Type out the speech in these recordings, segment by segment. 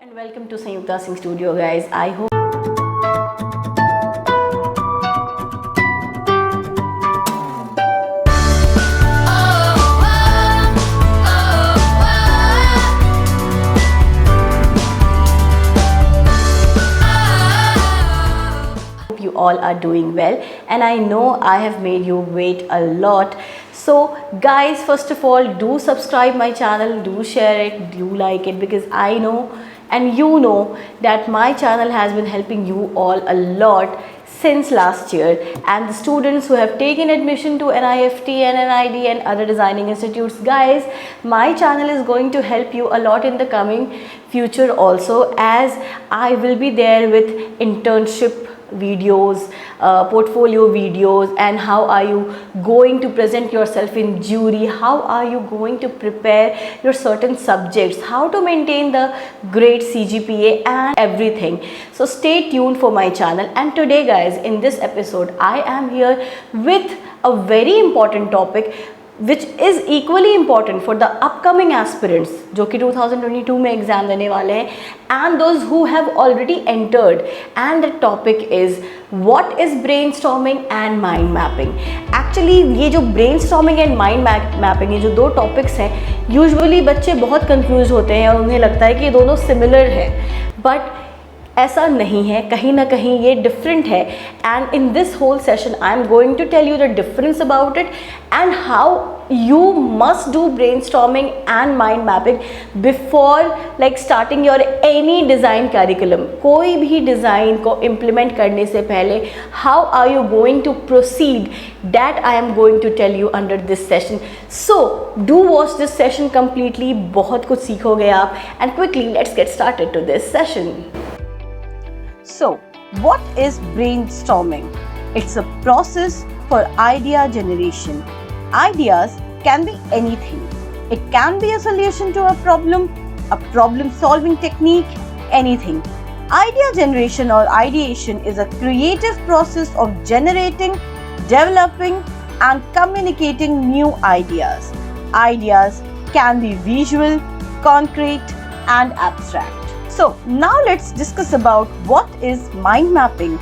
and welcome to Sanyukta Singh Studio, guys. I hope you all are doing well, and I know I have made you wait a lot. So guys, first of all, do subscribe my channel, do share it, do like it, because I know and you know that my channel has been helping you all a lot since last year, and the students who have taken admission to NIFT and NID and other designing institutes, guys, my channel is going to help you a lot in the coming future also, as I will be there with internship videos, portfolio videos, and how are you going to present yourself in jury, how are you going to prepare your certain subjects, how to maintain the great CGPA and everything. So stay tuned for my channel. And today guys, in this episode I am here with a very important topic which is equally important for the upcoming aspirants जो कि 2022 में exam देने वाले हैं, and those who have already entered, and the topic is what is brainstorming and mind mapping. Actually ये जो brainstorming and mind mapping, ये जो दो topics हैं, usually बच्चे बहुत confused होते हैं और उन्हें लगता है कि ये दोनों similar है, but ऐसा नहीं है, कहीं ना कहीं ये डिफरेंट है. And in this whole session I am going to tell you the difference about it and how you must do brainstorming and mind mapping before like starting your any design curriculum. कोई भी design को implement करने से पहले how are you going to proceed, that I am going to tell you under this session. So do watch this session completely, बहुत कुछ सीखोगे आप. And quickly let's get started to this session. So what is brainstorming? It's a process for idea generation. Ideas can be anything. It can be a solution to a problem solving technique, anything. Idea generation or ideation is a creative process of generating, developing and communicating new ideas. Ideas can be visual, concrete and abstract. So now let's discuss about what is mind mapping.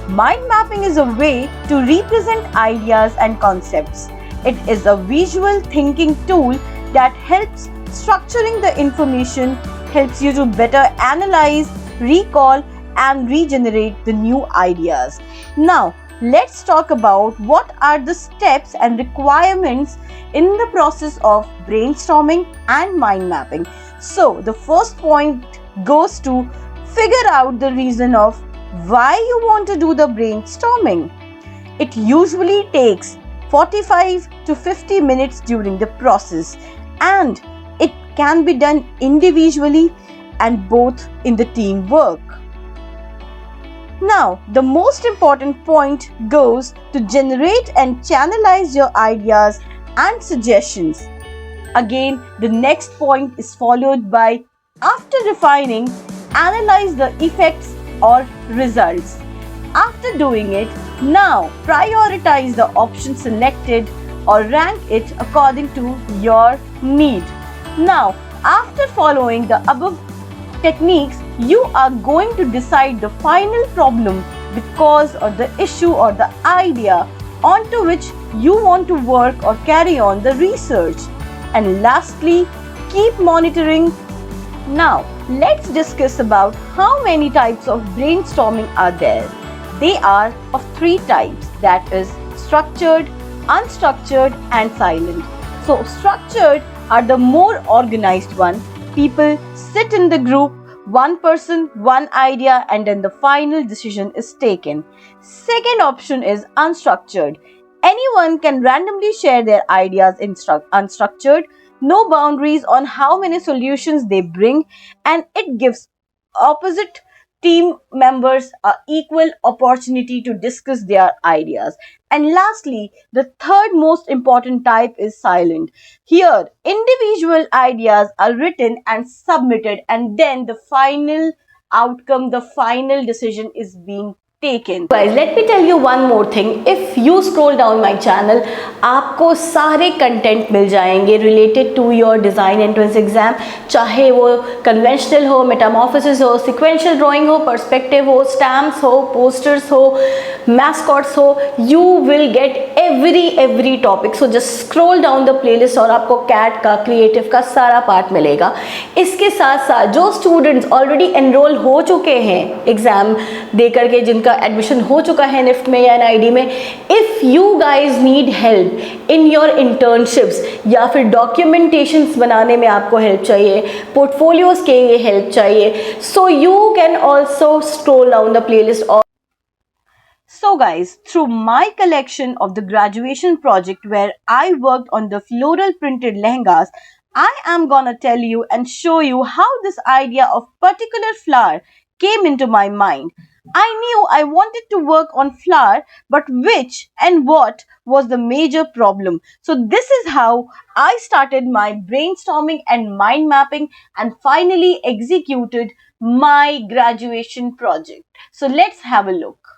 Mind mapping is a way to represent ideas and concepts. It is a visual thinking tool that helps structuring the information, helps you to better analyze, recall and regenerate the new ideas. Now, let's talk about what are the steps and requirements in the process of brainstorming and mind mapping. So, the first point goes to figure out the reason of why you want to do the brainstorming. It usually takes 45 to 50 minutes during the process, and it can be done individually and both in the teamwork. Now, the most important point goes to generate and channelize your ideas and suggestions. Again, the next point is followed by, after refining, analyze the effects or results. After doing it, now prioritize the option selected or rank it according to your need. Now, after following the above techniques, you are going to decide the final problem, the cause or the issue or the idea onto which you want to work or carry on the research. And lastly, keep monitoring. Now, let's discuss about how many types of brainstorming are there. They are of three types, that is structured, unstructured and silent. So structured are the more organized one. People sit in the group, one person, one idea, and then the final decision is taken. Second option is unstructured. Anyone can randomly share their ideas in unstructured, no boundaries on how many solutions they bring, and it gives opposite team members an equal opportunity to discuss their ideas. And lastly, the third most important type is silent. Here, individual ideas are written and submitted, and then the final outcome, the final decision is being taken. Guys, let me tell you one more thing. If you scroll down my channel, आपको सारे content मिल जाएंगे related to your design entrance exam, चाहे वो conventional हो, metamorphosis हो, sequential drawing हो, perspective हो, स्टैम्प्स हो, पोस्टर्स हो, मैस्कॉट्स हो, you will get every topic. So just scroll down the playlist और आपको कैट का, क्रिएटिव का सारा पार्ट मिलेगा. इसके साथ साथ जो स्टूडेंट्स ऑलरेडी एनरोल हो चुके हैं एग्जाम दे करके, जिनका एडमिशन हो चुका है निफ्ट में या एनआईडी में, if you guys need help in your internships या फिर डॉक्यूमेंटेशंस बनाने में आपको हेल्प चाहिए, पोर्टफोलियोज के लिए हेल्प चाहिए, so you can also scroll down the playlist. So guys, through my collection of the graduation project where I worked on the floral printed lehengas, I am gonna tell you and show you how this idea of particular flower came into my mind. I knew I wanted to work on flower, but which and what was the major problem. So this is how I started my brainstorming and mind mapping and finally executed my graduation project. So let's have a look.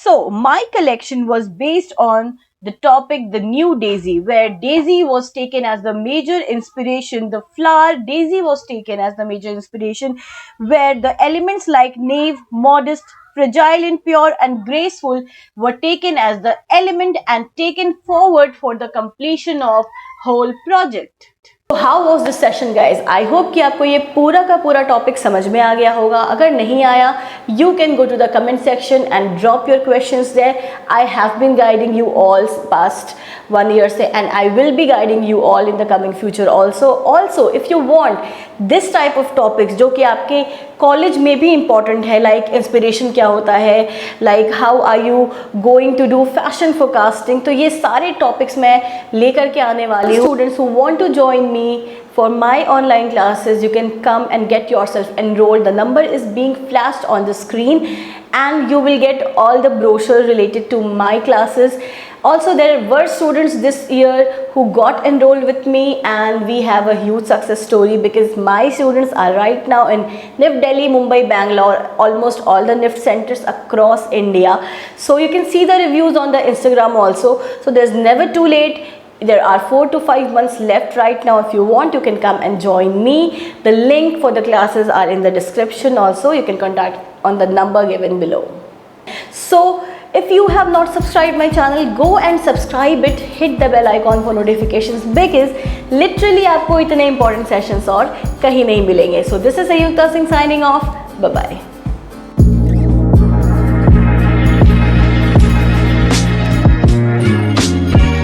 So my collection was based on the topic the new daisy, where daisy was taken as the major inspiration. The flower daisy was taken as the major inspiration, where the elements like naive, modest, fragile and pure and graceful were taken as the element and taken forward for the completion of whole project. How was this session guys? I hope कि आपको ये पूरा का पूरा topic समझ में आ गया होगा. अगर नहीं आया, you can go to the comment section and drop your questions there. I have been guiding you all past 1 year से, and I will be guiding you all in the coming future also if you want this type of topics जो कि आपके college में भी important है, like inspiration क्या होता है, like how are you going to do fashion forecasting, तो ये सारे टॉपिक्स मैं लेकर के आने वाली हूँ. Students who want to join me for my online classes, you can come and get yourself enrolled. The number is being flashed on the screen and you will get all the brochure related to my classes. Also, there were students this year who got enrolled with me and we have a huge success story because my students are right now in NIFT Delhi, Mumbai, Bangalore, almost all the NIFT centers across India. So you can see the reviews on the Instagram also. So there's never too late. There are 4 to 5 months left right now. If you want, you can come and join me. The link for the classes are in the description also. You can contact on the number given below. So if you have not subscribed my channel, go and subscribe it. Hit the bell icon for notifications because literally आपको इतने important sessions और कहीं नहीं मिलेंगे. So this is Ayukta Singh signing off. Bye bye.